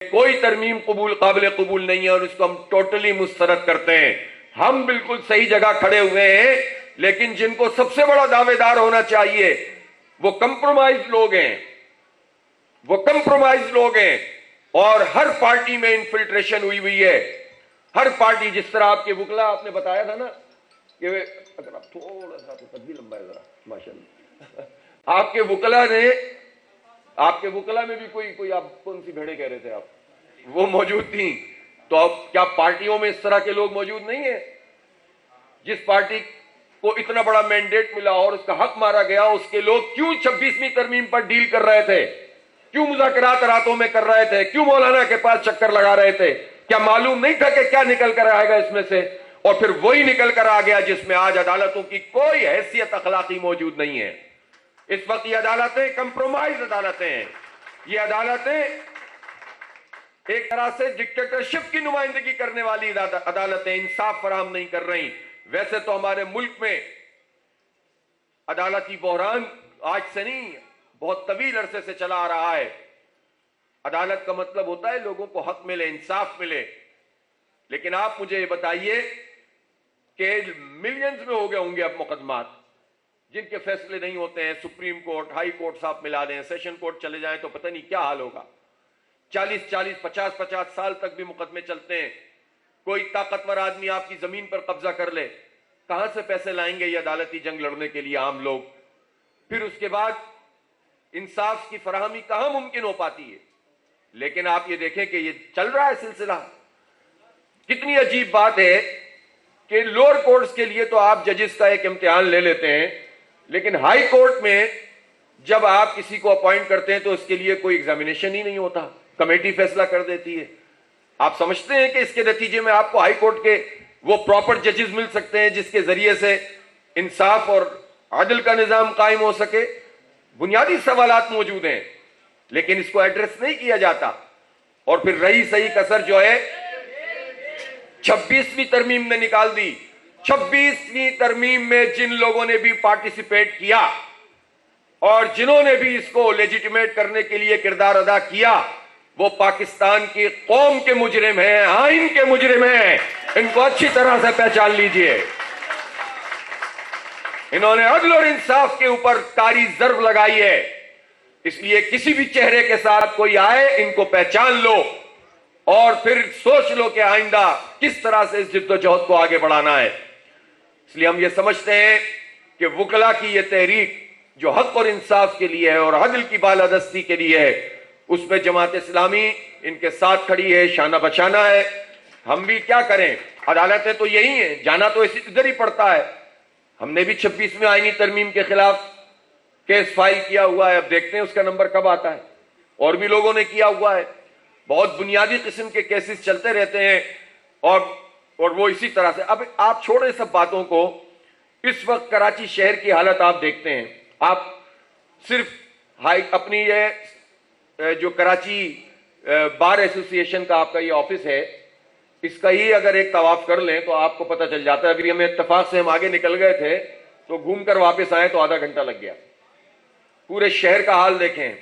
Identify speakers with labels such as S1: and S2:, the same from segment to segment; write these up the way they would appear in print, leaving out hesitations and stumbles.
S1: کوئی ترمیم قابل قبول نہیں ہے اور اس کو ہم ٹوٹلی مسترد کرتے ہیں. ہم بالکل صحیح جگہ کھڑے ہوئے ہیں، لیکن جن کو سب سے بڑا دعوے دار ہونا چاہیے وہ کمپرومائز لوگ ہیں اور ہر پارٹی میں انفلٹریشن ہوئی ہے. ہر پارٹی، جس طرح آپ کے وکلا، آپ نے بتایا تھا نا کہ اگر آپ تھوڑا سا تو تدبیر لمبا ہے ذرا، ماشاءاللہ، آپ کے وکلا میں بھی کوئی آپ کون سی بھیڑیں کہہ رہے تھے آپ، وہ موجود تھیں. تو اب کیا پارٹیوں میں اس طرح کے لوگ موجود نہیں ہیں؟ جس پارٹی کو اتنا بڑا مینڈیٹ ملا اور اس کا حق مارا گیا، اس کے لوگ کیوں 26ویں ترمیم پر ڈیل کر رہے تھے؟ کیوں مذاکرات راتوں میں کر رہے تھے؟ کیوں مولانا کے پاس چکر لگا رہے تھے؟ کیا معلوم نہیں تھا کہ کیا نکل کر آئے گا اس میں سے؟ اور پھر وہی نکل کر آ گیا جس میں آج عدالتوں کی کوئی حیثیت اخلاقی موجود نہیں ہے. اس وقت یہ عدالتیں کمپرومائز عدالتیں ہیں. یہ عدالتیں ایک طرح سے ڈکٹیٹرشپ کی نمائندگی کرنے والی عدالتیں انصاف فراہم نہیں کر رہی. ویسے تو ہمارے ملک میں عدالتی بحران آج سے نہیں، بہت طویل عرصے سے چلا آ رہا ہے. عدالت کا مطلب ہوتا ہے لوگوں کو حق ملے، انصاف ملے. لیکن آپ مجھے یہ بتائیے کہ ملینز میں ہو گئے ہوں گے اب مقدمات جن کے فیصلے نہیں ہوتے ہیں. سپریم کورٹ، ہائی کورٹ صاحب ملا دیں، سیشن کورٹ چلے جائیں تو پتہ نہیں کیا حال ہوگا. 50 سال تک بھی مقدمے چلتے ہیں. کوئی طاقتور آدمی آپ کی زمین پر قبضہ کر لے، کہاں سے پیسے لائیں گے یہ عدالتی جنگ لڑنے کے لیے عام لوگ؟ پھر اس کے بعد انصاف کی فراہمی کہاں ممکن ہو پاتی ہے؟ لیکن آپ یہ دیکھیں کہ یہ چل رہا ہے سلسلہ. کتنی عجیب بات ہے کہ لوور کورٹس کے لیے تو آپ ججز کا ایک امتحان لے لیتے ہیں، لیکن ہائی کورٹ میں جب آپ کسی کو اپوائنٹ کرتے ہیں تو اس کے لیے کوئی ایگزامینیشن ہی نہیں ہوتا، کمیٹی فیصلہ کر دیتی ہے. آپ سمجھتے ہیں کہ اس کے نتیجے میں آپ کو ہائی کورٹ کے وہ پراپر ججز مل سکتے ہیں جس کے ذریعے سے انصاف اور عدل کا نظام قائم ہو سکے؟ بنیادی سوالات موجود ہیں لیکن اس کو ایڈریس نہیں کیا جاتا. اور پھر رہی صحیح کسر جو ہے 26ویں ترمیم نے نکال دی. 26ویں ترمیم میں جن لوگوں نے بھی پارٹیسپیٹ کیا اور جنہوں نے بھی اس کو لیجیٹیمیٹ کرنے کے لیے کردار ادا کیا، وہ پاکستان کی قوم کے مجرم ہیں، آئین کے مجرم ہیں. ان کو اچھی طرح سے پہچان لیجئے. انہوں نے عدل اور انصاف کے اوپر کاری ضرب لگائی ہے. اس لیے کسی بھی چہرے کے ساتھ کوئی آئے، ان کو پہچان لو اور پھر سوچ لو کہ آئندہ کس طرح سے اس جد و جہد کو آگے بڑھانا ہے. اس لیے ہم یہ سمجھتے ہیں کہ وکلا کی یہ تحریک جو حق اور انصاف کے لیے ہے اور عدل کی بالادستی کے لیے ہے، اس میں جماعت اسلامی ان کے ساتھ کھڑی ہے، شانہ بشانہ ہے. ہم بھی کیا کریں، عدالتیں تو یہی ہیں، جانا تو ادھر ہی پڑتا ہے. ہم نے بھی 26ویں آئینی ترمیم کے خلاف کیس فائل کیا ہوا ہے، اب دیکھتے ہیں اس کا نمبر کب آتا ہے. اور بھی لوگوں نے کیا ہوا ہے. بہت بنیادی قسم کے کیسز چلتے رہتے ہیں اور وہ اسی طرح سے. اب آپ چھوڑیں سب باتوں کو. اس وقت کراچی شہر کی حالت آپ دیکھتے ہیں. آپ صرف اپنی یہ جو کراچی بار ایسوسی ایشن کا آپ کا یہ آفس ہے، اس کا ہی اگر ایک طواف کر لیں تو آپ کو پتہ چل جاتا ہے. اگر ہمیں اتفاق سے ہم آگے نکل گئے تھے تو گھوم کر واپس آئے تو آدھا گھنٹہ لگ گیا. پورے شہر کا حال دیکھیں،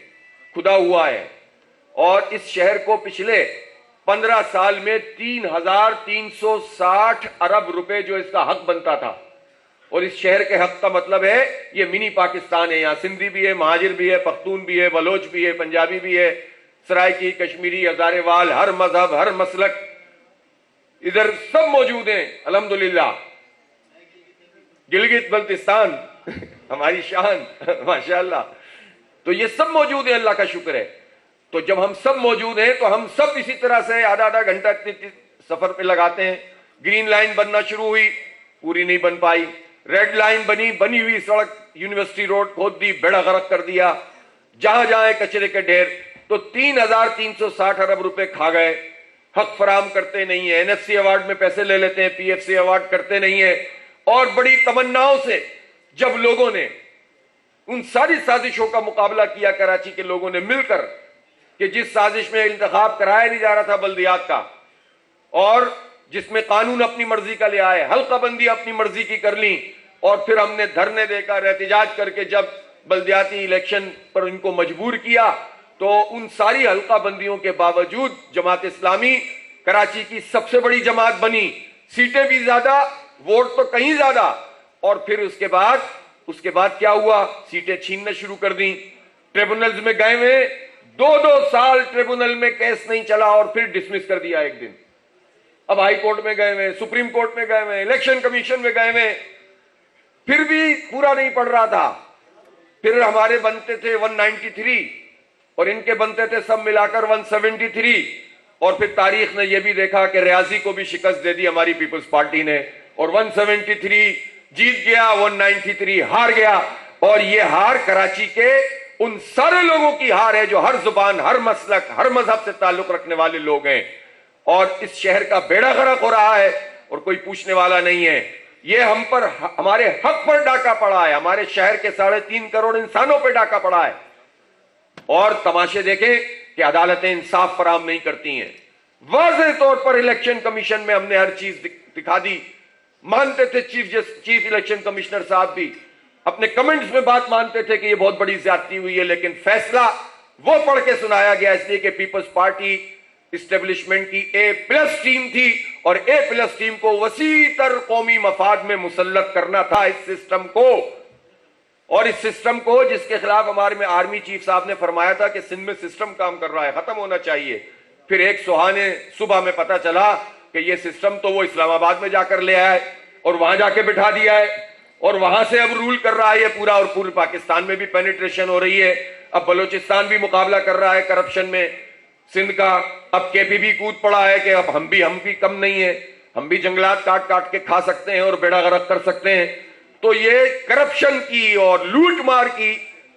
S1: کھدا ہوا ہے. اور اس شہر کو پچھلے 15 سال میں 3,360 ارب روپے جو اس کا حق بنتا تھا. اور اس شہر کے حق کا مطلب ہے یہ منی پاکستان ہے. یہاں سندھی بھی ہے، مہاجر بھی ہے، پختون بھی ہے، بلوچ بھی ہے، پنجابی بھی ہے، سرائکی، کشمیری، ہزارے وال، ہر مذہب، ہر مسلک ادھر سب موجود ہیں الحمدللہ. گلگت بلتستان ہماری شان ماشاءاللہ. تو یہ سب موجود ہیں، اللہ کا شکر ہے. تو جب ہم سب موجود ہیں تو ہم سب اسی طرح سے آدھا گھنٹہ سفر پہ لگاتے ہیں. گرین لائن بننا شروع ہوئی، پوری نہیں بن پائی. ریڈ لائن بنی ہوئی سڑک یونیورسٹی روڈ کھود دی، بیڑا غرق کر دیا. جہاں جہاں کچرے کے ڈھیر. تو 3,360 ارب روپے کھا گئے. حق فراہم کرتے نہیں ہیں. NFC ایوارڈ میں پیسے لے لیتے ہیں، PFC ایوارڈ کرتے نہیں ہیں. اور بڑی تمناؤں سے جب لوگوں نے ان ساری سازشوں کا مقابلہ کیا، کراچی کے لوگوں نے مل کر، کہ جس سازش میں انتخاب کرایا نہیں جا رہا تھا بلدیات کا، اور جس میں قانون اپنی مرضی کا لے آئے، حلقہ بندی اپنی مرضی کی کر لی، اور پھر ہم نے دھرنے دے کر احتجاج کر کے جب بلدیاتی الیکشن پر ان کو مجبور کیا تو ان ساری حلقہ بندیوں کے باوجود جماعت اسلامی کراچی کی سب سے بڑی جماعت بنی، سیٹیں بھی زیادہ، ووٹ تو کہیں زیادہ، اور پھر اس کے بعد کیا ہوا؟ سیٹیں چھیننا شروع کر دیں، ٹریبونلز میں گئے ہوئے، 2 سال ٹریبونل میں کیس نہیں چلا اور پھر ڈسمس کر دیا ایک دن۔ اب ہائی کورٹ میں گئے ہوئے، سپریم کورٹ میں گئے ہوئے، الیکشن کمیشن میں گئے ہوئے، پھر بھی پورا نہیں پڑ رہا تھا۔ پھر ہمارے بنتے تھے 193 اور ان کے بنتے تھے سب ملا کر 173، اور پھر تاریخ نے یہ بھی دیکھا کہ ریاضی کو بھی شکست دے دی ہماری پیپلز پارٹی نے، اور 173 جیت گیا، 193 ہار گیا۔ اور یہ ہار کراچی کے ان سارے لوگوں کی ہار ہے جو ہر زبان، ہر مسلک، ہر مذہب سے تعلق رکھنے والے لوگ ہیں، اور اس شہر کا بیڑا غرق ہو رہا ہے اور کوئی پوچھنے والا نہیں ہے۔ یہ ہم پر، ہمارے حق پر ڈاکہ پڑا ہے، ہمارے شہر کے 3.5 کروڑ انسانوں پہ ڈاکہ پڑا ہے، اور تماشے دیکھیں کہ عدالتیں انصاف فراہم نہیں کرتی ہیں۔ واضح طور پر الیکشن کمیشن میں ہم نے ہر چیز دکھا دی، مانتے تھے چیف الیکشن کمشنر صاحب بھی اپنے کمنٹس میں بات مانتے تھے کہ یہ بہت بڑی زیادتی ہوئی ہے، لیکن فیصلہ وہ پڑھ کے سنایا گیا، اس لیے کہ پیپلز پارٹی اسٹیبلشمنٹ کی A+ ٹیم تھی، اور A+ ٹیم کو وسیع تر قومی مفاد میں مسلط کرنا تھا اس سسٹم کو، اور اس سسٹم کو جس کے خلاف ہمارے میں آرمی چیف صاحب نے فرمایا تھا کہ سندھ میں سسٹم کام کر رہا ہے، ختم ہونا چاہیے۔ پھر ایک سہانے صبح میں پتا چلا کہ یہ سسٹم تو وہ اسلام آباد میں جا کر لے آیا ہے اور وہاں جا کے بٹھا دیا ہے، اور وہاں سے اب رول کر رہا ہے یہ پورا، اور پورے پاکستان میں بھی پینیٹریشن ہو رہی ہے۔ اب بلوچستان بھی مقابلہ کر رہا ہے کرپشن میں سندھ کا، اب KPP کود پڑا ہے کہ اب ہم بھی کم نہیں ہیں، ہم بھی جنگلات کاٹ کے کھا سکتے ہیں اور بیڑا غرق کر سکتے ہیں۔ تو یہ کرپشن کی اور لوٹ مار کی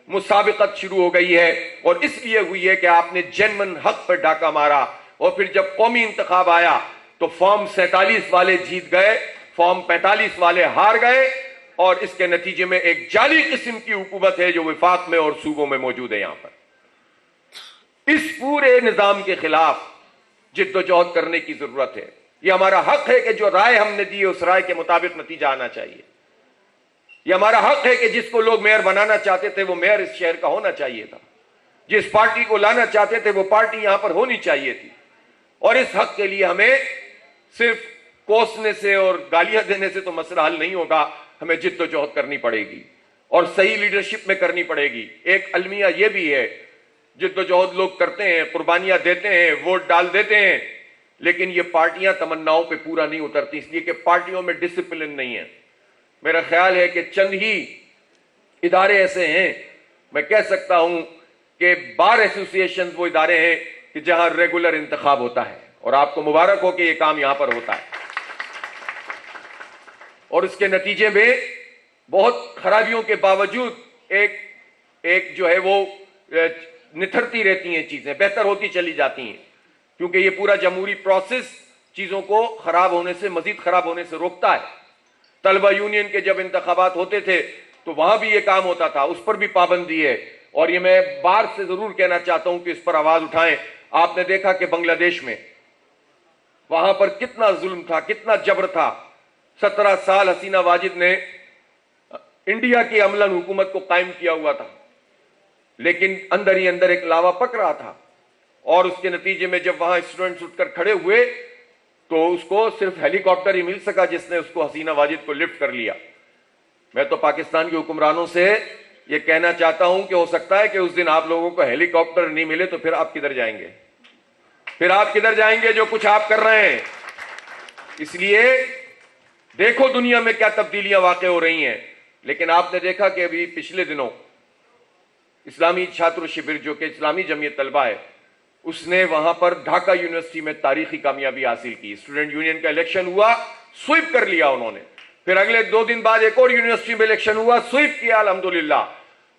S1: مسابقت شروع ہو گئی ہے، اور اس لیے ہوئی ہے کہ آپ نے جینون حق پر ڈاکہ مارا، اور پھر جب قومی انتخاب آیا تو فارم 47 والے جیت گئے، فارم 45 والے ہار گئے، اور اس کے نتیجے میں ایک جعلی قسم کی حکومت ہے جو وفاق میں اور صوبوں میں موجود ہے۔ یہاں پر اس پورے نظام کے خلاف جد و جہد کرنے کی ضرورت ہے۔ یہ ہمارا حق ہے کہ جو رائے ہم نے دی اس رائے کے مطابق نتیجہ آنا چاہیے۔ یہ ہمارا حق ہے کہ جس کو لوگ میئر بنانا چاہتے تھے وہ میئر اس شہر کا ہونا چاہیے تھا، جس پارٹی کو لانا چاہتے تھے وہ پارٹی یہاں پر ہونی چاہیے تھی، اور اس حق کے لیے ہمیں صرف کوسنے سے اور گالیاں دینے سے تو مسئلہ حل نہیں ہوگا، ہمیں جد و جہد کرنی پڑے گی اور صحیح لیڈرشپ میں کرنی پڑے گی۔ ایک المیہ یہ بھی ہے، جد و جہد لوگ کرتے ہیں، قربانیاں دیتے ہیں، ووٹ ڈال دیتے ہیں، لیکن یہ پارٹیاں تمناؤں پہ پورا نہیں اترتی، اس لیے کہ پارٹیوں میں ڈسپلن نہیں ہے۔ میرا خیال ہے کہ چند ہی ادارے ایسے ہیں، میں کہہ سکتا ہوں کہ بار ایسوسی ایشنز وہ ادارے ہیں کہ جہاں ریگولر انتخاب ہوتا ہے، اور آپ کو مبارک ہو کہ یہ کام یہاں پر ہوتا ہے، اور اس کے نتیجے میں بہت خرابیوں کے باوجود ایک جو ہے وہ نتھرتی رہتی ہیں چیزیں، بہتر ہوتی چلی جاتی ہیں، کیونکہ یہ پورا جمہوری پروسیس چیزوں کو خراب ہونے سے، مزید خراب ہونے سے روکتا ہے۔ طلبہ یونین کے جب انتخابات ہوتے تھے تو وہاں بھی یہ کام ہوتا تھا، اس پر بھی پابندی ہے، اور یہ میں بار سے ضرور کہنا چاہتا ہوں کہ اس پر آواز اٹھائیں۔ آپ نے دیکھا کہ بنگلہ دیش میں وہاں پر کتنا ظلم تھا، کتنا جبر تھا۔ 17 سال حسینہ واجد نے انڈیا کی عملاً حکومت کو قائم کیا ہوا تھا، لیکن اندر ہی اندر ایک لاوا پک رہا تھا، اور اس کے نتیجے میں جب وہاں اسٹوڈنٹس اٹھ کر کھڑے ہوئے تو اس کو صرف ہیلی کاپٹر ہی مل سکا جس نے اس کو حسینہ واجد کو لفٹ کر لیا۔ میں تو پاکستان کے حکمرانوں سے یہ کہنا چاہتا ہوں کہ ہو سکتا ہے کہ اس دن آپ لوگوں کو ہیلی کاپٹر نہیں ملے تو پھر آپ کدھر جائیں گے؟ پھر آپ کدھر جائیں گے جو کچھ آپ کر رہے ہیں؟ اس لیے دیکھو دنیا میں کیا تبدیلیاں واقع ہو رہی ہیں، لیکن آپ نے دیکھا کہ ابھی پچھلے دنوں اسلامی چھاتر شبر جو کہ اسلامی جمعیت طلبہ ہے، اس نے وہاں پر ڈھاکہ یونیورسٹی میں تاریخی کامیابی حاصل کی۔ اسٹوڈنٹ یونین کا الیکشن ہوا، سویپ کر لیا انہوں نے، پھر اگلے 2 دن بعد ایک اور یونیورسٹی میں الیکشن ہوا، سویپ کیا الحمدللہ،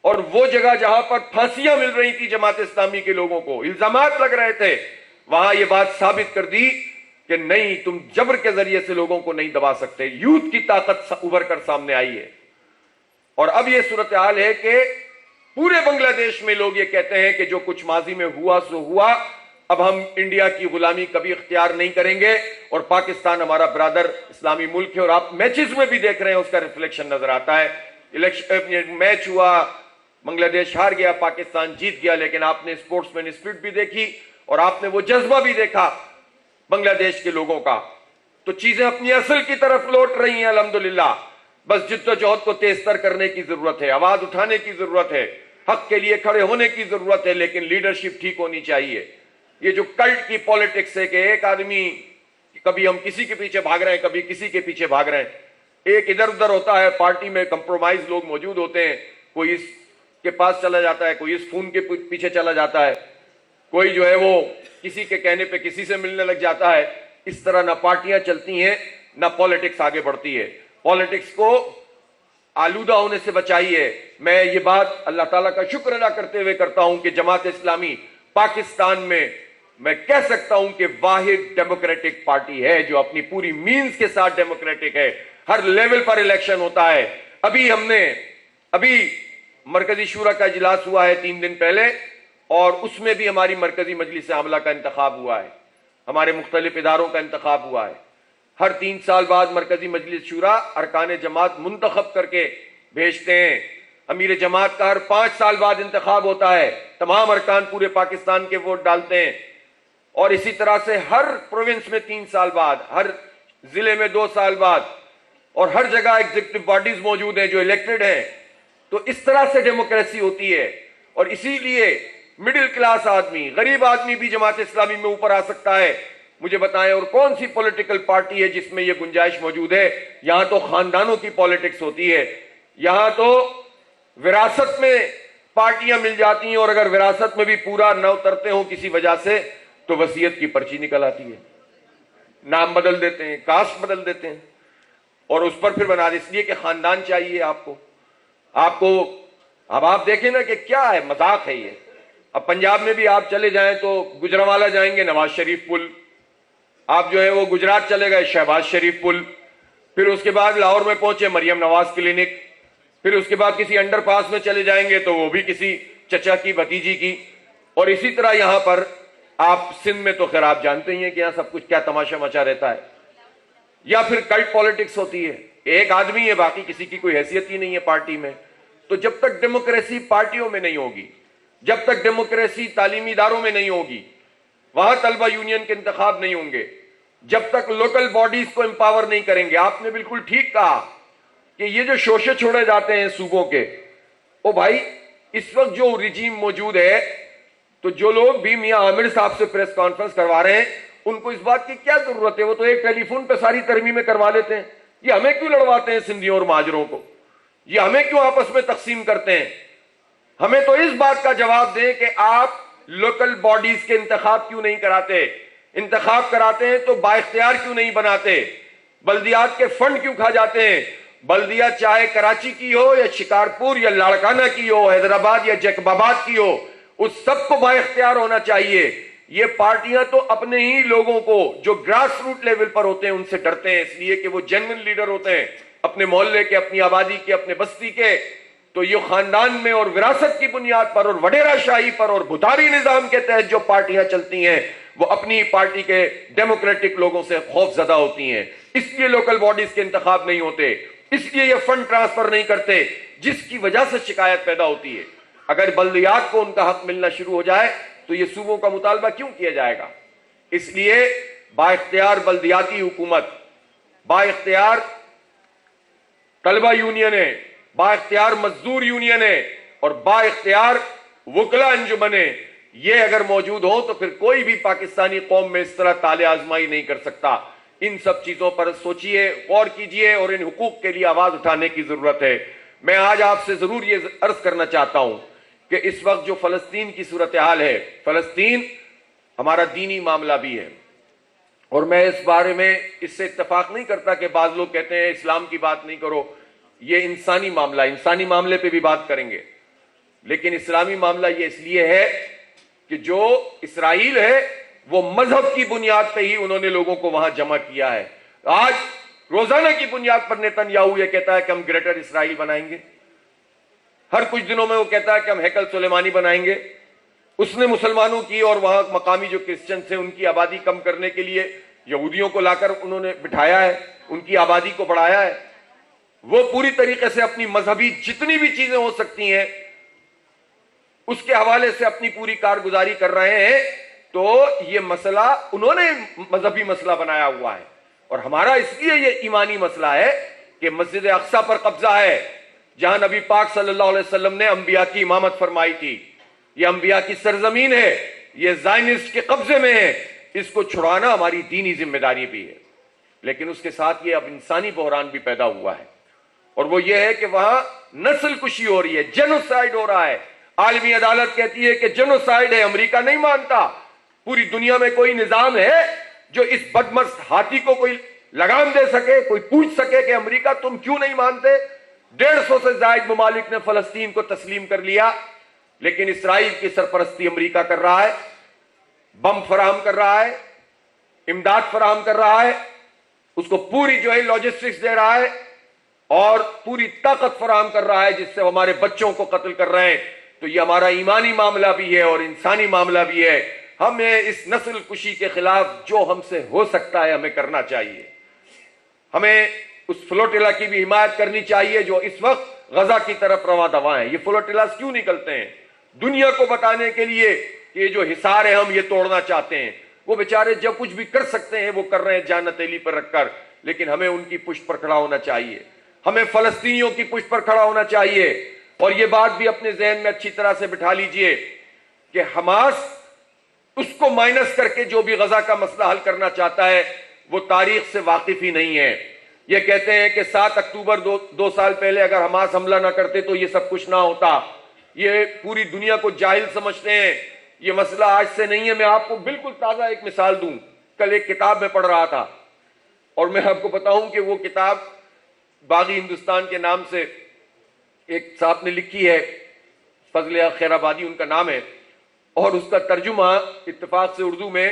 S1: اور وہ جگہ جہاں پر پھانسیاں مل رہی تھی جماعت اسلامی کے لوگوں کو، الزامات لگ رہے تھے، وہاں یہ بات ثابت کر دی کہ نہیں، تم جبر کے ذریعے سے لوگوں کو نہیں دبا سکتے۔ یوتھ کی طاقت ابھر کر سامنے آئی ہے، اور اب یہ صورتحال ہے کہ پورے بنگلہ دیش میں لوگ یہ کہتے ہیں کہ جو کچھ ماضی میں ہوا سو ہوا، اب ہم انڈیا کی غلامی کبھی اختیار نہیں کریں گے، اور پاکستان ہمارا برادر اسلامی ملک ہے، اور آپ میچز میں بھی دیکھ رہے ہیں اس کا ریفلیکشن نظر آتا ہے۔ میچ ہوا بنگلہ دیش ہار گیا، پاکستان جیت گیا، لیکن آپ نے اسپورٹس مین اسپرٹ بھی دیکھی اور آپ نے وہ جذبہ بھی دیکھا بنگلہ دیش کے لوگوں کا. تو چیزیں اپنی اصل کی طرف لوٹ رہی ہیں الحمدللہ. بس جد و جہد کو تیز تر کرنے کی ضرورت ہے، آواز اٹھانے کی ضرورت ہے، حق کے لیے کھڑے ہونے کی ضرورت ہے، لیکن لیڈرشپ ٹھیک ہونی چاہیے. یہ جو کلٹ کی پالیٹکس ہے کہ ایک آدمی، کبھی ہم کسی کے پیچھے بھاگ رہے ہیں، کبھی کسی کے پیچھے بھاگ رہے ہیں، ایک ادھر ادھر ہوتا ہے، پارٹی میں کمپرومائز لوگ موجود ہوتے ہیں، کوئی اس کے پاس چلا جاتا ہے، کوئی اس فون کے پیچھے چلا جاتا ہے، کوئی جو ہے وہ کسی کے کہنے پہ کسی سے ملنے لگ جاتا ہے. اس طرح نہ پارٹیاں چلتی ہیں نہ پالیٹکس آگے بڑھتی ہے. پالیٹکس کو آلودہ ہونے سے بچائیے. میں یہ بات اللہ تعالیٰ کا شکر ادا کرتے ہوئے کرتا ہوں کہ جماعت اسلامی پاکستان میں کہہ سکتا ہوں کہ واحد ڈیموکریٹک پارٹی ہے جو اپنی پوری مینز کے ساتھ ڈیموکریٹک ہے. ہر لیول پر الیکشن ہوتا ہے. ابھی مرکزی شورا کا اجلاس ہوا ہے 3 دن پہلے، اور اس میں بھی ہماری مرکزی مجلس عاملہ کا انتخاب ہوا ہے، ہمارے مختلف اداروں کا انتخاب ہوا ہے. ہر 3 سال بعد مرکزی مجلس شورا ارکان جماعت منتخب کر کے بھیجتے ہیں. امیر جماعت کا ہر 5 سال بعد انتخاب ہوتا ہے، تمام ارکان پورے پاکستان کے ووٹ ڈالتے ہیں. اور اسی طرح سے ہر پروونس میں 3 سال بعد، ہر ضلع میں 2 سال بعد، اور ہر جگہ ایگزیکٹو باڈیز موجود ہیں جو الیکٹڈ ہیں. تو اس طرح سے ڈیموکریسی ہوتی ہے. اور اسی لیے مڈل کلاس آدمی، غریب آدمی بھی جماعت اسلامی میں اوپر آ سکتا ہے. مجھے بتائیں اور کون سی پولیٹیکل پارٹی ہے جس میں یہ گنجائش موجود ہے؟ یہاں تو خاندانوں کی پالیٹکس ہوتی ہے، یہاں تو وراثت میں پارٹیاں مل جاتی ہیں، اور اگر وراثت میں بھی پورا نہ اترتے ہوں کسی وجہ سے تو وصیت کی پرچی نکل آتی ہے، نام بدل دیتے ہیں، کاسٹ بدل دیتے ہیں، اور اس پر پھر بنا دے. اس لیے کہ خاندان چاہیے آپ کو. اب آپ دیکھیں نا کہ کیا ہے، مذاق ہے یہ. اب پنجاب میں بھی آپ چلے جائیں تو گجرانوالہ جائیں گے نواز شریف پل، آپ جو ہے وہ گجرات چلے گئے شہباز شریف پل، پھر اس کے بعد لاہور میں پہنچے مریم نواز کلینک، پھر اس کے بعد کسی انڈر پاس میں چلے جائیں گے تو وہ بھی کسی چچا کی بھتیجی کی. اور اسی طرح یہاں پر آپ سندھ میں تو خیر آپ جانتے ہی ہیں کہ یہاں سب کچھ کیا تماشا مچا رہتا ہے. یا پھر کلٹ پالیٹکس ہوتی ہے، ایک آدمی ہے، باقی کسی کی کوئی حیثیت ہی نہیں ہے پارٹی میں. تو جب تک ڈیموکریسی پارٹیوں میں نہیں ہوگی، جب تک ڈیموکریسی تعلیمی اداروں میں نہیں ہوگی، وہاں طلبہ یونین کے انتخاب نہیں ہوں گے، جب تک لوکل باڈیز کو امپاور نہیں کریں گے. آپ نے بالکل ٹھیک کہا کہ یہ جو شوشے چھوڑے جاتے ہیں صوبوں کے، او بھائی اس وقت جو رجیم موجود ہے، تو جو لوگ بھی میاں عامر صاحب سے پریس کانفرنس کروا رہے ہیں، ان کو اس بات کی کیا ضرورت ہے؟ وہ تو ایک ٹیلی فون پہ ساری ترمیمیں کروا لیتے ہیں. یہ ہمیں کیوں لڑواتے ہیں سندھیوں اور مہاجروں کو؟ یہ ہمیں کیوں آپس میں تقسیم کرتے ہیں؟ ہمیں تو اس بات کا جواب دیں کہ آپ لوکل باڈیز کے انتخاب کیوں نہیں کراتے؟ انتخاب کراتے ہیں تو با اختیار کیوں نہیں بناتے؟ بلدیات کے فنڈ کیوں کھا جاتے ہیں؟ بلدیہ چاہے کراچی کی ہو یا شکارپور یا لاڑکانہ کی ہو، حیدرآباد یا جیکب آباد کی ہو، اس سب کو با اختیار ہونا چاہیے. یہ پارٹیاں تو اپنے ہی لوگوں کو جو گراس روٹ لیول پر ہوتے ہیں ان سے ڈرتے ہیں، اس لیے کہ وہ جینوئن لیڈر ہوتے ہیں اپنے محلے کے، اپنی آبادی کے، اپنے بستی کے. تو یہ خاندان میں اور وراثت کی بنیاد پر اور وڈیرا شاہی پر اور بھتاری نظام کے تحت جو پارٹیاں چلتی ہیں، وہ اپنی پارٹی کے ڈیموکریٹک لوگوں سے خوف زدہ ہوتی ہیں. اس لیے لوکل باڈیز کے انتخاب نہیں ہوتے، اس لیے یہ فنڈ ٹرانسفر نہیں کرتے، جس کی وجہ سے شکایت پیدا ہوتی ہے. اگر بلدیات کو ان کا حق ملنا شروع ہو جائے تو یہ صوبوں کا مطالبہ کیوں کیا جائے گا؟ اس لیے با اختیار بلدیاتی حکومت، با اختیار طلبہ یونینیں، با اختیار مزدور یونینیں اور با اختیار وکلا انجمنیں، یہ اگر موجود ہوں تو پھر کوئی بھی پاکستانی قوم میں اس طرح طالع آزمائی نہیں کر سکتا. ان سب چیزوں پر سوچئے، غور کیجئے، اور ان حقوق کے لیے آواز اٹھانے کی ضرورت ہے. میں آج آپ سے ضرور یہ عرض کرنا چاہتا ہوں کہ اس وقت جو فلسطین کی صورتحال ہے، فلسطین ہمارا دینی معاملہ بھی ہے، اور میں اس بارے میں اس سے اتفاق نہیں کرتا کہ بعض لوگ کہتے ہیں اسلام کی بات نہیں کرو. یہ انسانی معاملہ، انسانی معاملے پہ بھی بات کریں گے، لیکن اسلامی معاملہ یہ اس لیے ہے کہ جو اسرائیل ہے وہ مذہب کی بنیاد پہ ہی انہوں نے لوگوں کو وہاں جمع کیا ہے. آج روزانہ کی بنیاد پر نیتن یاہو یہ کہتا ہے کہ ہم گریٹر اسرائیل بنائیں گے. ہر کچھ دنوں میں وہ کہتا ہے کہ ہم ہیکل سلیمانی بنائیں گے. اس نے مسلمانوں کی اور وہاں مقامی جو کرسچن تھے ان کی آبادی کم کرنے کے لیے یہودیوں کو لا کر انہوں نے بٹھایا ہے، ان کی آبادی کو بڑھایا ہے. وہ پوری طریقے سے اپنی مذہبی جتنی بھی چیزیں ہو سکتی ہیں اس کے حوالے سے اپنی پوری کارگزاری کر رہے ہیں، تو یہ مسئلہ انہوں نے مذہبی مسئلہ بنایا ہوا ہے، اور ہمارا اس لیے یہ ایمانی مسئلہ ہے کہ مسجد اقصی پر قبضہ ہے، جہاں نبی پاک صلی اللہ علیہ وسلم نے انبیاء کی امامت فرمائی تھی۔ یہ انبیاء کی سرزمین ہے، یہ زائنسٹ کے قبضے میں ہے، اس کو چھڑانا ہماری دینی ذمہ داری بھی ہے۔ لیکن اس کے ساتھ یہ اب انسانی بحران بھی پیدا ہوا ہے، اور وہ یہ ہے کہ وہاں نسل کشی ہو رہی ہے، جینوسائیڈ ہو رہا ہے۔ عالمی عدالت کہتی ہے کہ جینوسائیڈ ہے، امریکہ نہیں مانتا۔ پوری دنیا میں کوئی نظام ہے جو اس بدمست ہاتھی کو کوئی لگام دے سکے، کوئی پوچھ سکے کہ امریکہ تم کیوں نہیں مانتے؟ 150 سے زائد ممالک نے فلسطین کو تسلیم کر لیا، لیکن اسرائیل کی سرپرستی امریکہ کر رہا ہے، بم فراہم کر رہا ہے، امداد فراہم کر رہا ہے، اس کو پوری جو ہے لاجسٹکس دے رہا ہے، اور پوری طاقت فراہم کر رہا ہے، جس سے ہمارے بچوں کو قتل کر رہے ہیں۔ تو یہ ہمارا ایمانی معاملہ بھی ہے اور انسانی معاملہ بھی ہے۔ ہمیں اس نسل کشی کے خلاف جو ہم سے ہو سکتا ہے ہمیں کرنا چاہیے۔ ہمیں اس فلوٹیلا کی بھی حمایت کرنی چاہیے جو اس وقت غزہ کی طرف رواں دواں ہیں۔ یہ فلوٹیلاز کیوں نکلتے ہیں؟ دنیا کو بتانے کے لیے کہ یہ جو حصار ہے ہم یہ توڑنا چاہتے ہیں۔ وہ بیچارے جب کچھ بھی کر سکتے ہیں وہ کر رہے ہیں جان ہتھیلی پر رکھ کر، لیکن ہمیں ان کی پشت پر کھڑا ہونا چاہیے، ہمیں فلسطینیوں کی پشت پر کھڑا ہونا چاہیے۔ اور یہ بات بھی اپنے ذہن میں اچھی طرح سے بٹھا لیجئے کہ حماس اس کو مائنس کر کے جو بھی غزہ کا مسئلہ حل کرنا چاہتا ہے وہ تاریخ سے واقف ہی نہیں ہے۔ یہ کہتے ہیں کہ 7 اکتوبر 2 سال پہلے اگر حماس حملہ نہ کرتے تو یہ سب کچھ نہ ہوتا۔ یہ پوری دنیا کو جاہل سمجھتے ہیں۔ یہ مسئلہ آج سے نہیں ہے۔ میں آپ کو بالکل تازہ ایک مثال دوں۔ کل ایک کتاب میں پڑھ رہا تھا، اور میں آپ کو بتاؤں کہ وہ کتاب باغی ہندوستان کے نام سے ایک صاحب نے لکھی ہے، فضل خیر آبادی ان کا نام ہے، اور اس کا ترجمہ اتفاق سے اردو میں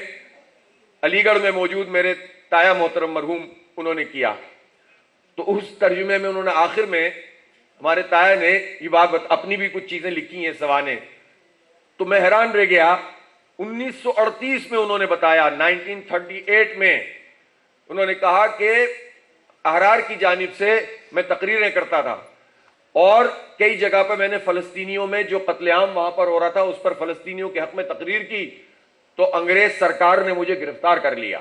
S1: علی گڑھ میں موجود میرے تایا محترم مرحوم انہوں نے کیا۔ تو اس ترجمے میں انہوں نے آخر میں ہمارے تایا نے یہ بات اپنی بھی کچھ چیزیں لکھی ہیں سوانے، تو میں حیران رہ گیا۔ 1938 میں انہوں نے بتایا، 1938 میں انہوں نے کہا کہ احرار کی جانب سے میں تقریریں کرتا تھا، اور کئی جگہ پہ میں نے فلسطینیوں میں جو قتل عام وہاں پر ہو رہا تھا اس پر فلسطینیوں کے حق میں تقریر کی، تو انگریز سرکار نے مجھے گرفتار کر لیا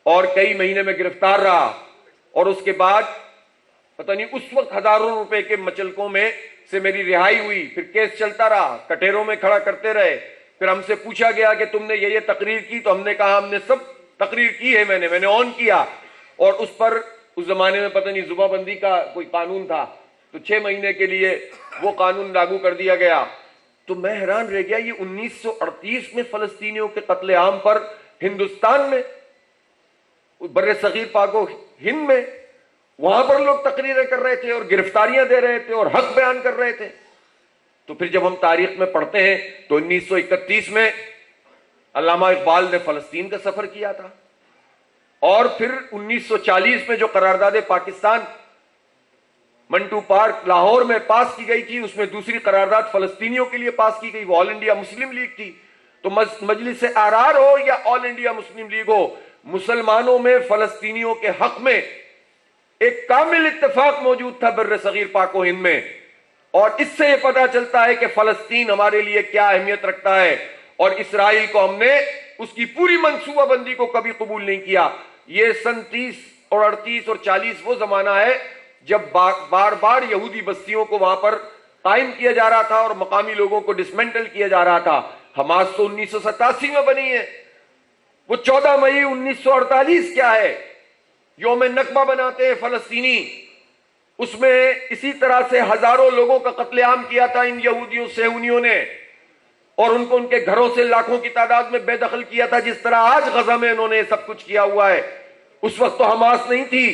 S1: اور کئی مہینے میں گرفتار رہا، اور اس کے بعد پتہ نہیں اس وقت ہزاروں روپے کے مچلکوں میں سے میری رہائی ہوئی۔ پھر کیس چلتا رہا، کٹہروں میں کھڑا کرتے رہے۔ پھر ہم سے پوچھا گیا کہ تم نے یہ تقریر کی، تو ہم نے کہا ہم نے سب تقریر کی ہے، میں نے آن کیا، اور اس پر اس زمانے میں پتہ نہیں زبا بندی کا کوئی قانون تھا، تو 6 مہینے کے لیے وہ قانون لاگو کر دیا گیا۔ تو میں حیران رہ گیا، یہ 1938 میں فلسطینیوں کے قتل عام پر ہندوستان میں، بر صغیر پاک و ہند میں، وہاں پر لوگ تقریریں کر رہے تھے اور گرفتاریاں دے رہے تھے اور حق بیان کر رہے تھے۔ تو پھر جب ہم تاریخ میں پڑھتے ہیں تو 1931 میں علامہ اقبال نے فلسطین کا سفر کیا تھا، اور پھر 1940 میں جو قرارداد پاکستان منٹو پارک لاہور میں پاس کی گئی تھی، اس میں دوسری قرارداد فلسطینیوں کے لیے پاس کی گئی، وہ آل انڈیا مسلم لیگ تھی۔ تو مجلس احرار ہو یا آل انڈیا مسلم لیگ ہو، مسلمانوں میں فلسطینیوں کے حق میں ایک کامل اتفاق موجود تھا بر صغیر پاک و ہند میں، اور اس سے یہ پتہ چلتا ہے کہ فلسطین ہمارے لیے کیا اہمیت رکھتا ہے، اور اسرائیل کو ہم نے اس کی پوری منصوبہ بندی کو کبھی قبول نہیں کیا۔ یہ سن 30 اور 38 اور 40 وہ زمانہ ہے جب بار بار یہودی بستیوں کو وہاں پر قائم کیا جا رہا تھا اور مقامی لوگوں کو ڈسمنٹل کیا جا رہا تھا۔ حماس تو 1987 میں بنی ہے، وہ 14 مئی 1948 کیا ہے، یوم نکبہ بناتے ہیں فلسطینی، اس میں اسی طرح سے ہزاروں لوگوں کا قتل عام کیا تھا ان یہودیوں صہیونیوں نے، اور ان کو ان کے گھروں سے لاکھوں کی تعداد میں بے دخل کیا تھا، جس طرح آج غزہ میں انہوں نے سب کچھ کیا ہوا ہے۔ اس وقت تو حماس نہیں تھی۔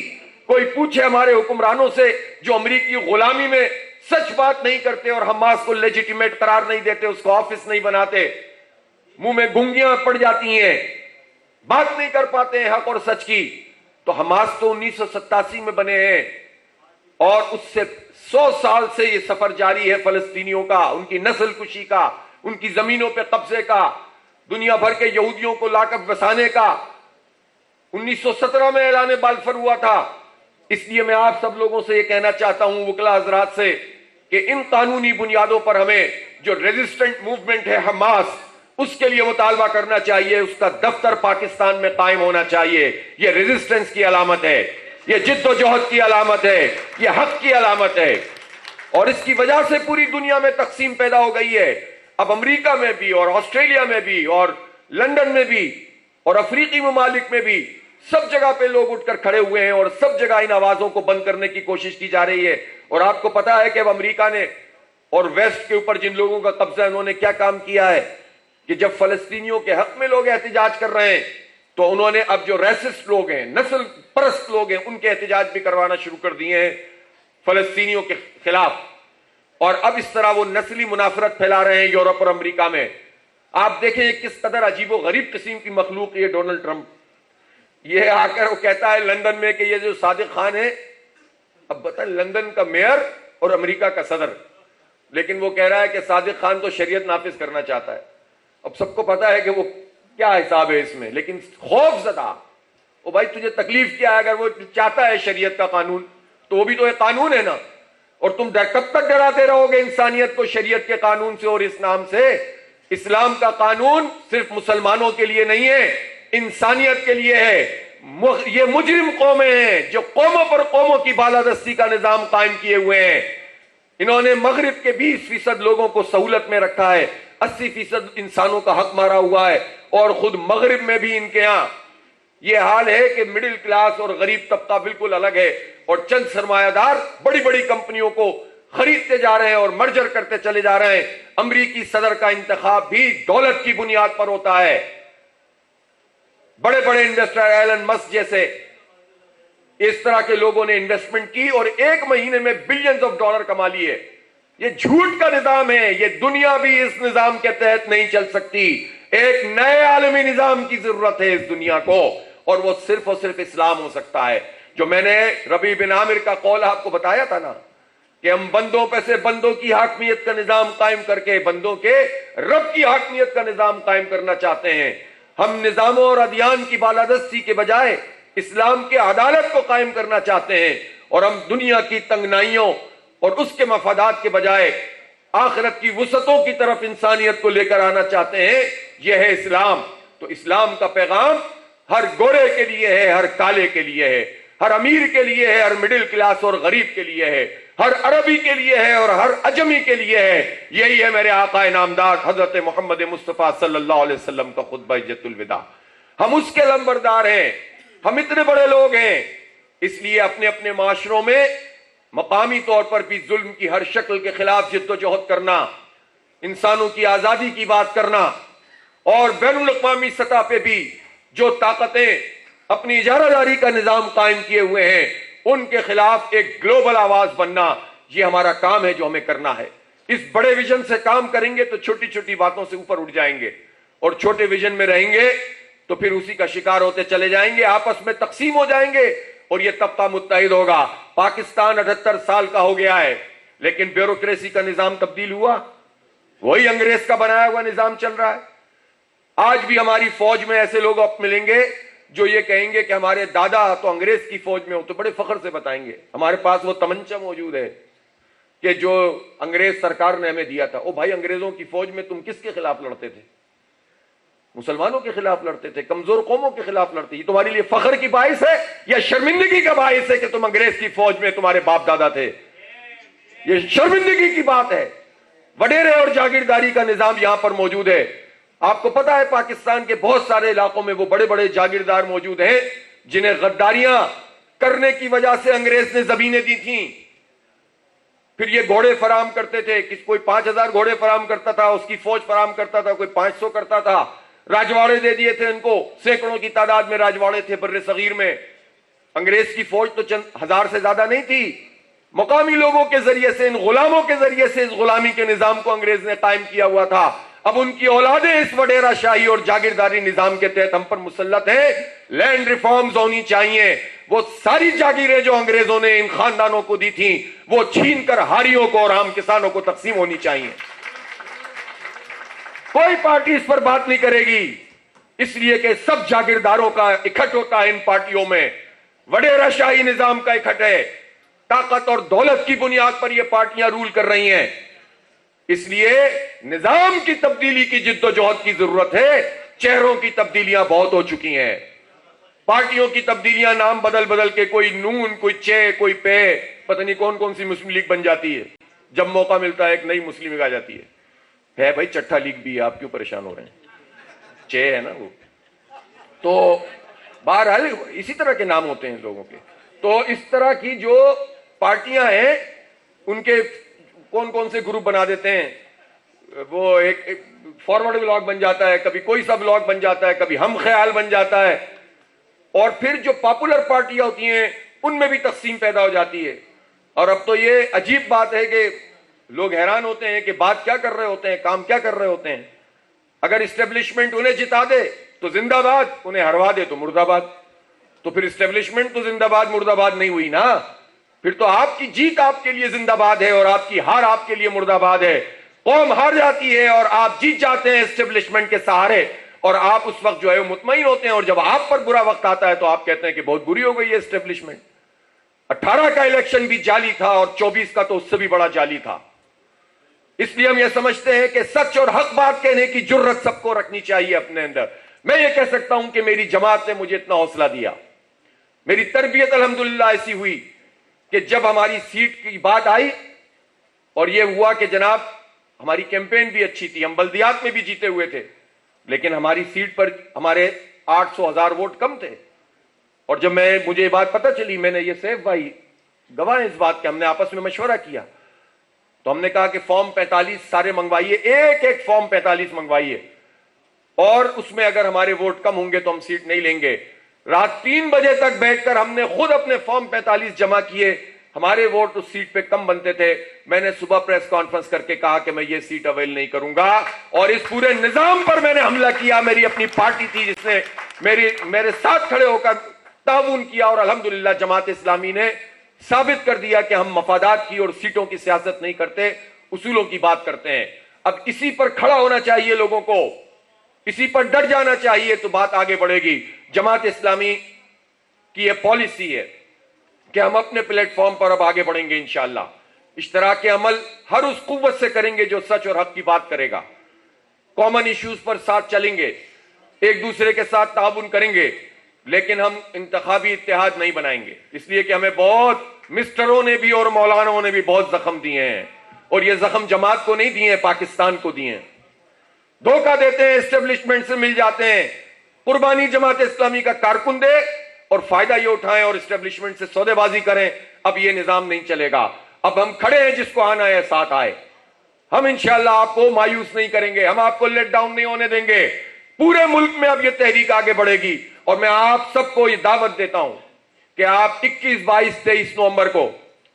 S1: کوئی پوچھے ہمارے حکمرانوں سے جو امریکی غلامی میں سچ بات نہیں کرتے اور حماس کو لیجیٹیمیٹ قرار نہیں دیتے، اس کو آفس نہیں بناتے، منہ میں گنگیاں پڑ جاتی ہیں، بات نہیں کر پاتے ہیں حق اور سچ کی، تو حماس تو 1987 میں بنے ہیں، اور اس سے 100 سال سے یہ سفر جاری ہے فلسطینیوں کا، ان کی نسل کشی کا، ان کی زمینوں پہ قبضے کا، دنیا بھر کے یہودیوں کو لا کر بسانے کا۔ 1917 میں اعلان بلفور ہوا تھا۔ اس لیے میں آپ سب لوگوں سے یہ کہنا چاہتا ہوں، وکلا حضرات سے، کہ ان قانونی بنیادوں پر ہمیں جو ریزسٹنٹ موومنٹ ہے حماس، اس کے لیے مطالبہ کرنا چاہیے، اس کا دفتر پاکستان میں قائم ہونا چاہیے۔ یہ ریزسٹنس کی علامت ہے، یہ جد و جہد کی علامت ہے، یہ حق کی علامت ہے، اور اس کی وجہ سے پوری دنیا میں تقسیم پیدا ہو گئی ہے۔ اب امریکہ میں بھی اور آسٹریلیا میں بھی اور لندن میں بھی اور افریقی ممالک میں بھی سب جگہ پہ لوگ اٹھ کر کھڑے ہوئے ہیں، اور سب جگہ ان آوازوں کو بند کرنے کی کوشش کی جا رہی ہے۔ اور آپ کو پتا ہے کہ اب امریکہ نے اور ویسٹ کے اوپر جن لوگوں کا قبضہ ہے، انہوں نے کیا کام کیا ہے کہ جب فلسطینیوں کے حق میں لوگ احتجاج کر رہے ہیں تو انہوں نے اب جو ریسسٹ لوگ ہیں، نسل پرست لوگ ہیں، ان کے احتجاج بھی کروانا شروع کر دیے ہیں فلسطینیوں کے خلاف، اور اب اس طرح وہ نسلی منافرت پھیلا رہے ہیں یورپ اور امریکہ میں۔ آپ دیکھیں یہ کس قدر عجیب و غریب قسم کی مخلوق یہ ڈونلڈ ٹرمپ، یہ آ کر وہ کہتا ہے لندن میں کہ یہ جو صادق خان ہے، اب بتائیں لندن کا میئر اور امریکہ کا صدر، لیکن وہ کہہ رہا ہے کہ صادق خان تو شریعت نافذ کرنا چاہتا ہے۔ اب سب کو پتا ہے کہ وہ کیا حساب ہے اس میں، لیکن خوف زدہ، او بھائی تجھے تکلیف کیا ہے؟ اگر وہ چاہتا ہے شریعت کا قانون تو وہ بھی تو ایک قانون ہے نا، اور تم کب تک ڈراتے رہو گے انسانیت کو شریعت کے قانون سے اور اس نام سے؟ اسلام کا قانون صرف مسلمانوں کے لیے نہیں ہے، انسانیت کے لیے ہے۔ یہ مجرم قومیں ہیں جو قوموں پر قوموں کی بالادستی کا نظام قائم کیے ہوئے ہیں۔ انہوں نے مغرب کے 20% لوگوں کو سہولت میں رکھا ہے، 80% انسانوں کا حق مارا ہوا ہے، اور خود مغرب میں بھی ان کے ہاں یہ حال ہے کہ مڈل کلاس اور غریب طبقہ بالکل الگ ہے، اور چند سرمایہ دار بڑی بڑی کمپنیوں کو خریدتے جا رہے ہیں اور مرجر کرتے چلے جا رہے ہیں۔ امریکی صدر کا انتخاب بھی دولت کی بنیاد پر ہوتا ہے۔ بڑے بڑے انویسٹر ایلن مسک جیسے اس طرح کے لوگوں نے انویسٹمنٹ کی اور ایک مہینے میں بلینز آف ڈالر کما لیے۔ یہ جھوٹ کا نظام ہے، یہ دنیا بھی اس نظام کے تحت نہیں چل سکتی۔ ایک نئے عالمی نظام کی ضرورت ہے اس دنیا کو، اور وہ صرف اور صرف اسلام ہو سکتا ہے۔ جو میں نے ربیع بن عامر کا قول آپ کو بتایا تھا نا کہ ہم بندوں پہ سے بندوں کی حاکمیت کا نظام قائم کر کے بندوں کے رب کی حاکمیت کا نظام قائم کرنا چاہتے ہیں۔ ہم نظاموں اور ادیان کی بالادستی کے بجائے اسلام کے عدالت کو قائم کرنا چاہتے ہیں، اور ہم دنیا کی تنگنائیوں اور اس کے مفادات کے بجائے آخرت کی وسعتوں کی طرف انسانیت کو لے کر آنا چاہتے ہیں۔ یہ ہے اسلام۔ تو اسلام کا پیغام ہر گورے کے لیے ہے، ہر کالے کے لیے ہے، ہر امیر کے لیے ہے، ہر مڈل کلاس اور غریب کے لیے ہے، ہر عربی کے لیے ہے اور ہر اجمی کے لیے ہے۔ یہی ہے میرے آقا انعامدار حضرت محمد مصطفیٰ صلی اللہ علیہ وسلم کا خطبہ حجۃ الوداع۔ ہم اس کے لمبردار ہیں، ہم اتنے بڑے لوگ ہیں، اس لیے اپنے اپنے معاشروں میں مقامی طور پر بھی ظلم کی ہر شکل کے خلاف جد و جہد کرنا، انسانوں کی آزادی کی بات کرنا، اور بین الاقوامی سطح پہ بھی جو طاقتیں اپنی اجارہ داری کا نظام قائم کیے ہوئے ہیں ان کے خلاف ایک گلوبل آواز بننا، یہ ہمارا کام ہے جو ہمیں کرنا ہے۔ اس بڑے ویژن سے کام کریں گے تو چھوٹی چھوٹی باتوں سے اوپر اٹھ جائیں گے، اور چھوٹے ویژن میں رہیں گے تو پھر اسی کا شکار ہوتے چلے جائیں گے، آپس میں تقسیم ہو جائیں گے، اور یہ طبقہ متحد ہوگا۔ پاکستان 78 سال کا ہو گیا ہے، لیکن بیوروکریسی کا نظام تبدیل ہوا؟ وہی انگریز کا بنایا ہوا نظام چل رہا ہے۔ آج بھی ہماری فوج میں ایسے لوگ آپ ملیں گے جو یہ کہیں گے کہ ہمارے دادا تو انگریز کی فوج میں ہو، تو بڑے فخر سے بتائیں گے ہمارے پاس وہ تمنچا موجود ہے کہ جو انگریز سرکار نے ہمیں دیا تھا۔ او بھائی، انگریزوں کی فوج میں تم کس کے خلاف لڑتے تھے؟ مسلمانوں کے خلاف لڑتے تھے، کمزور قوموں کے خلاف لڑتے۔ یہ تمہارے لیے فخر کی باعث ہے یا شرمندگی کا باعث ہے کہ تم انگریز کی فوج میں تمہارے باپ دادا تھے؟ یہ شرمندگی کی بات ہے۔ وڈیرے اور جاگیرداری کا نظام یہاں پر موجود ہے۔ آپ کو پتا ہے پاکستان کے بہت سارے علاقوں میں وہ بڑے بڑے جاگیردار موجود ہیں جنہیں غداریاں کرنے کی وجہ سے انگریز نے زمینیں دی تھیں۔ پھر یہ گھوڑے فراہم کرتے تھے، کوئی 5000 گھوڑے فراہم کرتا تھا، اس کی فوج فراہم کرتا تھا، کوئی 500 کرتا تھا۔ راجواڑے دے دیے تھے ان کو، سینکڑوں کی تعداد میں راجواڑے تھے بر صغیر میں۔ انگریز کی فوج تو چند ہزار سے زیادہ نہیں تھی۔ مقامی لوگوں کے ذریعے سے، ان غلاموں کے ذریعے سے اس غلامی کے نظام کو انگریز نے قائم کیا ہوا تھا۔ اب ان کی اولادیں اس وڈیرہ شاہی اور جاگیرداری نظام کے تحت ہم پر مسلط ہیں۔ لینڈ ریفارمز ہونی چاہیے۔ وہ ساری جاگیریں جو انگریزوں نے ان خاندانوں کو دی تھیں وہ چھین کر ہاریوں کو اور عام کسانوں کو تقسیم ہونی چاہیے۔ کوئی پارٹی اس پر بات نہیں کرے گی، اس لیے کہ سب جاگیرداروں کا اکٹھ ہوتا ہے ان پارٹیوں میں۔ وڈیرہ شاہی نظام کا اکٹھ ہے، طاقت اور دولت کی بنیاد پر یہ پارٹیاں رول کر رہی ہیں. اس لیے نظام کی تبدیلی کی جد و جہد کی ضرورت ہے. چہروں کی تبدیلیاں بہت ہو چکی ہیں. پارٹیوں کی تبدیلیاں نام بدل بدل کے کوئی نون, کوئی چے, کوئی پے, پتہ نہیں کون کون سی مسلم لیگ بن جاتی ہے. جب موقع ملتا ہے ایک نئی مسلم لیگ آ جاتی ہے بھائی چٹھا لیگ بھی ہے, آپ کیوں پریشان ہو رہے ہیں, چے ہے نا وہ. تو بہرحال اسی طرح کے نام ہوتے ہیں لوگوں کے. تو اس طرح کی جو پارٹیاں ہیں ان کے کون کون سے گروپ بنا دیتے ہیں. وہ ایک فارورڈ بلاک بن جاتا ہے, کبھی کوئی سا بلاک بن جاتا ہے, کبھی ہم خیال بن جاتا ہے. اور پھر جو پاپولر پارٹیاں ہوتی ہیں ان میں بھی تقسیم پیدا ہو جاتی ہے. اور اب تو یہ عجیب بات ہے کہ لوگ حیران ہوتے ہیں کہ بات کیا کر رہے ہوتے ہیں, کام کیا کر رہے ہوتے ہیں. اگر اسٹیبلشمنٹ انہیں جتا دے تو زندہ باد, انہیں ہروا دے تو مردہ باد. تو پھر اسٹیبلشمنٹ تو زندہ باد مردہ باد نہیں ہوئی نا. پھر تو آپ کی جیت آپ کے لیے زندہ باد ہے اور آپ کی ہار آپ کے لیے مردہ باد ہے. قوم ہار جاتی ہے اور آپ جیت جاتے ہیں اسٹیبلشمنٹ کے سہارے, اور آپ اس وقت جو ہے مطمئن ہوتے ہیں. اور جب آپ پر برا وقت آتا ہے تو آپ کہتے ہیں کہ بہت بری ہو گئی ہے اسٹیبلشمنٹ. 18 کا الیکشن بھی جعلی تھا اور 24 کا تو اس سے بھی بڑا جعلی تھا. اس لیے ہم یہ سمجھتے ہیں کہ سچ اور حق بات کہنے کی جرت سب کو رکھنی چاہیے اپنے اندر. میں یہ کہہ سکتا ہوں کہ میری جماعت نے مجھے اتنا حوصلہ دیا, میری تربیت الحمدللہ ایسی ہوئی کہ جب ہماری سیٹ کی بات آئی اور یہ ہوا کہ جناب ہماری کیمپین بھی اچھی تھی, ہم بلدیات میں بھی جیتے ہوئے تھے, لیکن ہماری سیٹ پر ہمارے 800,000 ووٹ کم تھے. اور جب مجھے یہ بات پتہ چلی, میں نے یہ سیف بھائی گواہ ہیں اس بات کے, ہم نے آپس میں مشورہ کیا تو ہم نے کہا کہ فارم 45 سارے منگوائیے, ایک ایک فارم 45 منگوائیے, اور اس میں اگر ہمارے ووٹ کم ہوں گے تو ہم سیٹ نہیں لیں گے. رات 3 بجے تک بیٹھ کر ہم نے خود اپنے فارم 45 جمع کیے. ہمارے ووٹ اس سیٹ پہ کم بنتے تھے. میں نے صبح پریس کانفرنس کر کے کہا کہ میں یہ سیٹ اویل نہیں کروں گا, اور اس پورے نظام پر میں نے حملہ کیا. میری اپنی پارٹی تھی جس نے میرے ساتھ کھڑے ہو کر تعاون کیا, اور الحمدللہ جماعت اسلامی نے ثابت کر دیا کہ ہم مفادات کی اور سیٹوں کی سیاست نہیں کرتے, اصولوں کی بات کرتے ہیں. اب اسی پر کھڑا ہونا چاہیے لوگوں کو, اسی پر ڈٹ جانا چاہیے تو بات آگے بڑھے گی. جماعت اسلامی کی یہ پالیسی ہے کہ ہم اپنے پلیٹ فارم پر اب آگے بڑھیں گے انشاءاللہ. اشتراک عمل ہر اس قوت سے کریں گے جو سچ اور حق کی بات کرے گا. کامن ایشوز پر ساتھ چلیں گے, ایک دوسرے کے ساتھ تعاون کریں گے, لیکن ہم انتخابی اتحاد نہیں بنائیں گے. اس لیے کہ ہمیں بہت مسٹروں نے بھی اور مولانوں نے بھی بہت زخم دیے ہیں, اور یہ زخم جماعت کو نہیں دیے ہیں, پاکستان کو دیے ہیں. دھوکہ دیتے ہیں, اسٹیبلشمنٹ سے مل جاتے ہیں, قربانی جماعت اسلامی کا کارکن دے اور فائدہ یہ اٹھائیں اور اسٹیبلشمنٹ سے سودے بازی کریں. اب یہ نظام نہیں چلے گا. اب ہم کھڑے ہیں, جس کو آنا ہے ساتھ آئے. ہم انشاءاللہ آپ کو مایوس نہیں کریں گے, ہم آپ کو لیٹ ڈاؤن نہیں ہونے دیں گے. پورے ملک میں اب یہ تحریک آگے بڑھے گی, اور میں آپ سب کو یہ دعوت دیتا ہوں کہ آپ 21, 22, 23 نومبر کو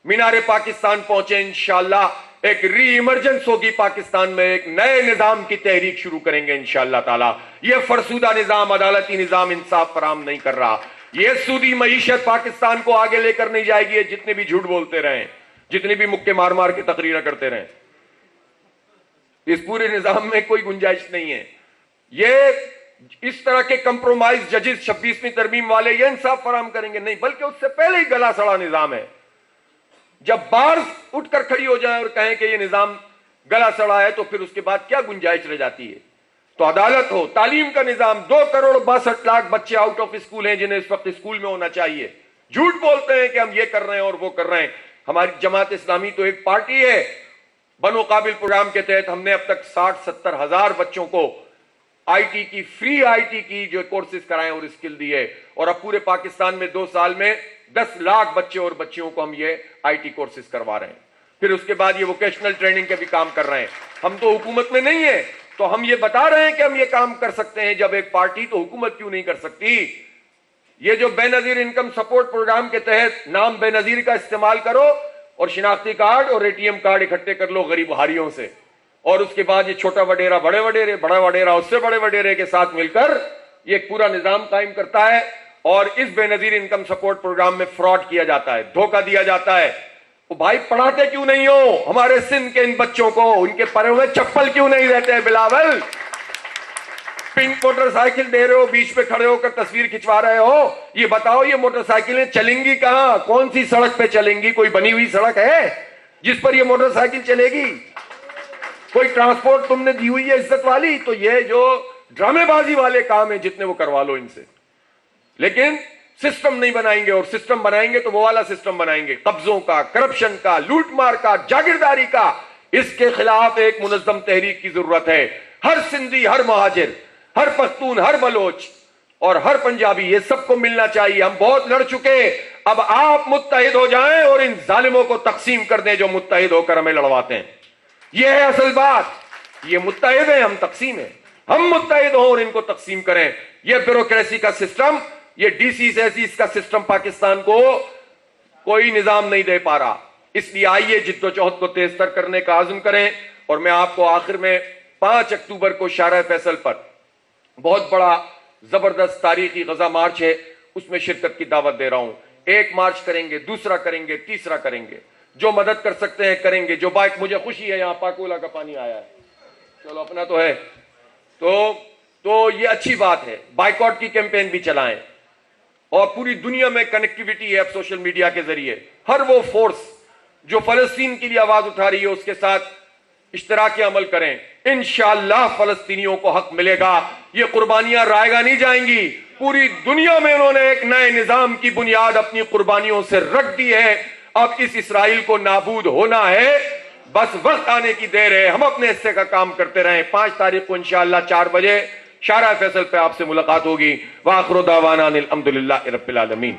S1: مینار پاکستان پہنچیں. انشاءاللہ ایک ری ایمرجنس ہوگی پاکستان میں, ایک نئے نظام کی تحریک شروع کریں گے انشاءاللہ تعالی. یہ فرسودہ نظام, عدالتی نظام انصاف فراہم نہیں کر رہا. یہ سودی معیشت پاکستان کو آگے لے کر نہیں جائے گی. جتنے بھی جھوٹ بولتے رہیں, جتنی بھی مکے مار مار کے تقریریں کرتے رہیں, اس پورے نظام میں کوئی گنجائش نہیں ہے. یہ اس طرح کے کمپرومائز ججز 26ویں ترمیم والے یہ انصاف فراہم کریں گے نہیں, بلکہ اس سے پہلے ہی گلا سڑا نظام ہے. جب بار اٹھ کر کھڑی ہو جائیں اور کہیں کہ یہ نظام گلا سڑا ہے تو پھر اس کے بعد کیا گنجائش رہ جاتی ہے. تو عدالت ہو, تعلیم کا نظام, 2,62,00,000 بچے آؤٹ آف اسکول ہیں جنہیں اس وقت اسکول میں ہونا چاہیے. جھوٹ بولتے ہیں کہ ہم یہ کر رہے ہیں اور وہ کر رہے ہیں. ہماری جماعت اسلامی تو ایک پارٹی ہے. بنو قابل پروگرام کے تحت ہم نے اب تک 60-70 ہزار بچوں کو آئی ٹی کی, فری آئی ٹی کی جو کورسز کرائے اور اسکل دیے, اور اب پورے پاکستان میں 2 سال میں 10 لاکھ بچے اور بچیوں کو ہم یہ آئی ٹی کورسز کروا رہے ہیں. پھر اس کے بعد یہ ووکیشنل ٹریننگ کے بھی کام کر رہے ہیں. ہم تو حکومت میں نہیں ہیں تو ہم یہ بتا رہے ہیں کہ ہم یہ کام کر سکتے ہیں. جب ایک پارٹی تو حکومت کیوں نہیں کر سکتی. یہ جو بے نظیر انکم سپورٹ پروگرام کے تحت نام بے نظیر کا استعمال کرو اور شناختی کارڈ اور ATM کارڈ اکٹھے کر لو غریب ہاریوں سے, اور اس کے بعد یہ چھوٹا وڈیرا بڑے وڈیرے, بڑا وڈیرا اس سے بڑے وڈیرے کے ساتھ مل کر یہ ایک پورا نظام قائم کرتا ہے. اور اس بے نظیر انکم سپورٹ پروگرام میں فراڈ کیا جاتا ہے, دھوکہ دیا جاتا ہے. وہ بھائی پڑھاتے کیوں نہیں ہو ہمارے سندھ کے ان بچوں کو, ان کے پروں میں چپل کیوں نہیں رہتے ہیں بلاول؟ پنک موٹر سائیکل دے رہے ہو, بیچ پہ کھڑے ہو کر تصویر کھنچوا رہے ہو. یہ بتاؤ یہ موٹر سائیکلیں چلیں گی کہاں؟ کون سی سڑک پہ چلیں گی؟ کوئی بنی ہوئی سڑک ہے جس پر یہ موٹر سائیکل چلے گی؟ کوئی ٹرانسپورٹ تم نے دی ہوئی ہے عزت والی؟ تو یہ جو ڈرامے بازی والے کام ہیں جتنے وہ کروا لو ان سے, لیکن سسٹم نہیں بنائیں گے. اور سسٹم بنائیں گے تو وہ والا سسٹم بنائیں گے, قبضوں کا, کرپشن کا, لوٹ مار کا, جاگیرداری کا. اس کے خلاف ایک منظم تحریک کی ضرورت ہے. ہر سندھی, ہر مہاجر, ہر پختون, ہر بلوچ اور ہر پنجابی, یہ سب کو ملنا چاہیے. ہم بہت لڑ چکے, اب آپ متحد ہو جائیں اور ان ظالموں کو تقسیم کر دیں جو متحد ہو کر ہمیں لڑواتے ہیں. یہ ہے اصل بات. یہ متحد ہیں, ہم تقسیم ہیں. ہم متحد ہوں اور ان کو تقسیم کریں. یہ بیوروکریسی کا سسٹم, یہ ڈی سی سیسیز کا سسٹم پاکستان کو کوئی نظام نہیں دے پا رہا. اس لیے آئیے جد و جہد کو تیز تر کرنے کا عزم کریں. اور میں آپ کو آخر میں 5 اکتوبر کو شارع فیصل پر بہت بڑا زبردست تاریخی غزہ مارچ ہے, اس میں شرکت کی دعوت دے رہا ہوں. 1 مارچ کریں گے, دوسرا کریں گے, تیسرا کریں گے. جو مدد کر سکتے ہیں کریں گے. جو بائک, مجھے خوشی ہے یہاں پاکولا کا پانی آیا ہے, چلو اپنا تو ہے, تو یہ اچھی بات ہے. بائیکاٹ کی کیمپین بھی چلائیں. اور پوری دنیا میں کنیکٹیویٹی ہے اب سوشل میڈیا کے ذریعے. ہر وہ فورس جو فلسطین کے لیے آواز اٹھا رہی ہے اس کے ساتھ اشتراک عمل کریں. انشاءاللہ فلسطینیوں کو حق ملے گا. یہ قربانیاں رائے گا نہیں جائیں گی. پوری دنیا میں انہوں نے ایک نئے نظام کی بنیاد اپنی قربانیوں سے رکھ دی ہے. اب اس اسرائیل کو نابود ہونا ہے, بس وقت آنے کی دیر ہے. ہم اپنے حصے کا کام کرتے رہیں. 5 تاریخ کو انشاءاللہ 4 بجے شارع فیصل پہ آپ سے ملاقات ہوگی. وآخر دعوانا الحمدللہ رب العالمین.